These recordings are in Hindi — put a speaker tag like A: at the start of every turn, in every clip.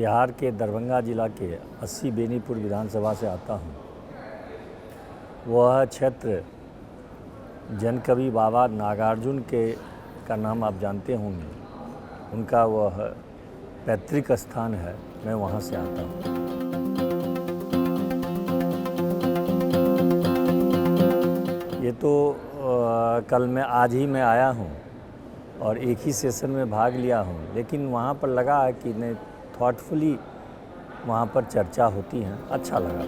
A: बिहार के दरभंगा जिला के 80 बेनीपुर विधानसभा से आता हूँ। वह क्षेत्र जनकवि बाबा नागार्जुन का नाम आप जानते होंगे, उनका वह पैतृक स्थान है। मैं वहाँ से आता हूँ। ये तो कल मैं आज ही मैं आया हूँ और एक ही सेशन में भाग लिया हूँ, लेकिन वहाँ पर लगा कि नहीं, थॉटफुली वहाँ पर चर्चा होती है, अच्छा लगा।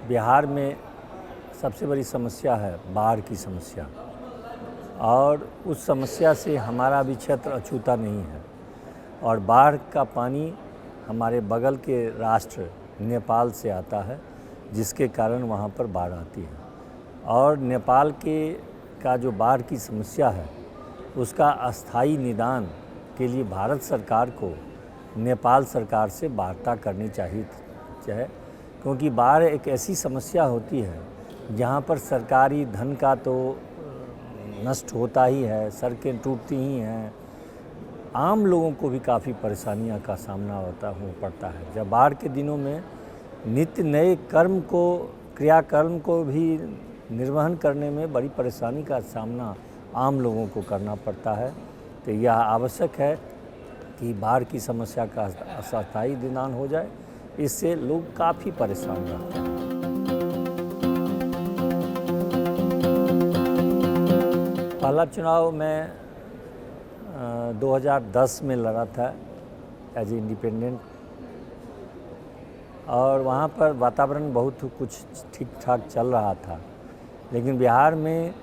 A: बिहार में सबसे बड़ी समस्या है बाढ़ की समस्या, और उस समस्या से हमारा भी क्षेत्र अछूता नहीं है। और बाढ़ का पानी हमारे बगल के राष्ट्र नेपाल से आता है, जिसके कारण वहाँ पर बाढ़ आती है। और नेपाल का जो बाढ़ की समस्या है, उसका अस्थाई निदान के लिए भारत सरकार को नेपाल सरकार से वार्ता करनी चाहिए, क्योंकि बाढ़ एक ऐसी समस्या होती है जहाँ पर सरकारी धन का तो नष्ट होता ही है, सड़कें टूटती ही हैं, आम लोगों को भी काफ़ी परेशानियों का सामना हो पड़ता है। जब बाढ़ के दिनों में नित्य नए क्रियाकर्म को भी निर्वहन करने में बड़ी परेशानी का सामना आम लोगों को करना पड़ता है। तो यह आवश्यक है कि बाढ़ की समस्या का अस्थायी निदान हो जाए, इससे लोग काफ़ी परेशान रहते हैं। पहला चुनाव मैं 2010 में लड़ा था एज ए इंडिपेंडेंट, और वहाँ पर वातावरण बहुत कुछ ठीक ठाक चल रहा था। लेकिन बिहार में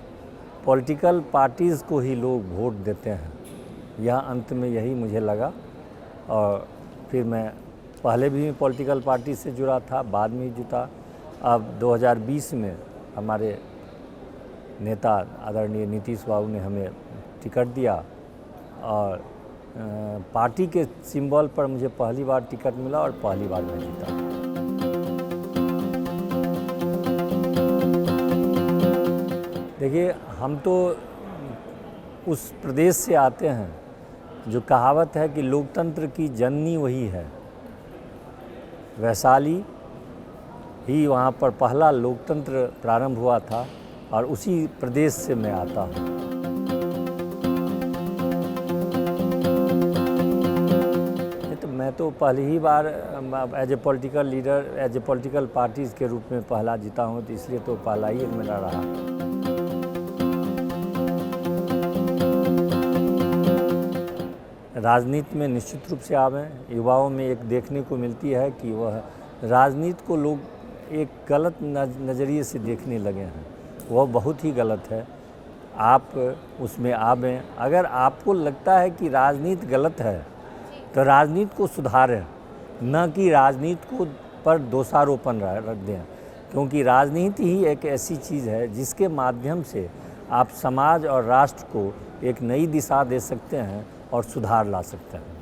A: पॉलिटिकल पार्टीज़ को ही लोग वोट देते हैं, यह अंत में यही मुझे लगा। और फिर मैं पहले भी पॉलिटिकल पार्टी से जुड़ा था, बाद में ही जुटा। अब 2020 में हमारे नेता आदरणीय नीतीश बाबू ने हमें टिकट दिया, और पार्टी के सिंबल पर मुझे पहली बार टिकट मिला और पहली बार मैं जीता। देखिए, हम तो उस प्रदेश से आते हैं जो कहावत है कि लोकतंत्र की जननी वही है। वैशाली ही वहाँ पर पहला लोकतंत्र प्रारंभ हुआ था, और उसी प्रदेश से मैं आता हूँ। तो मैं तो पहली ही बार as a political leader, as a political parties के रूप में पहला जीता हूँ, तो इसलिए तो पहला ही मेरा रहा। राजनीति में निश्चित रूप से आवें। युवाओं में एक देखने को मिलती है कि वह राजनीति को लोग एक गलत नज़रिए से देखने लगे हैं। वह बहुत ही गलत है। आप उसमें आवें। अगर आपको लगता है कि राजनीति गलत है, तो राजनीति को सुधारें, न कि राजनीति को पर दोषारोपण रख दें, क्योंकि राजनीति ही एक ऐसी चीज़ है जिसके माध्यम से आप समाज और राष्ट्र को एक नई दिशा दे सकते हैं और सुधार ला सकते हैं।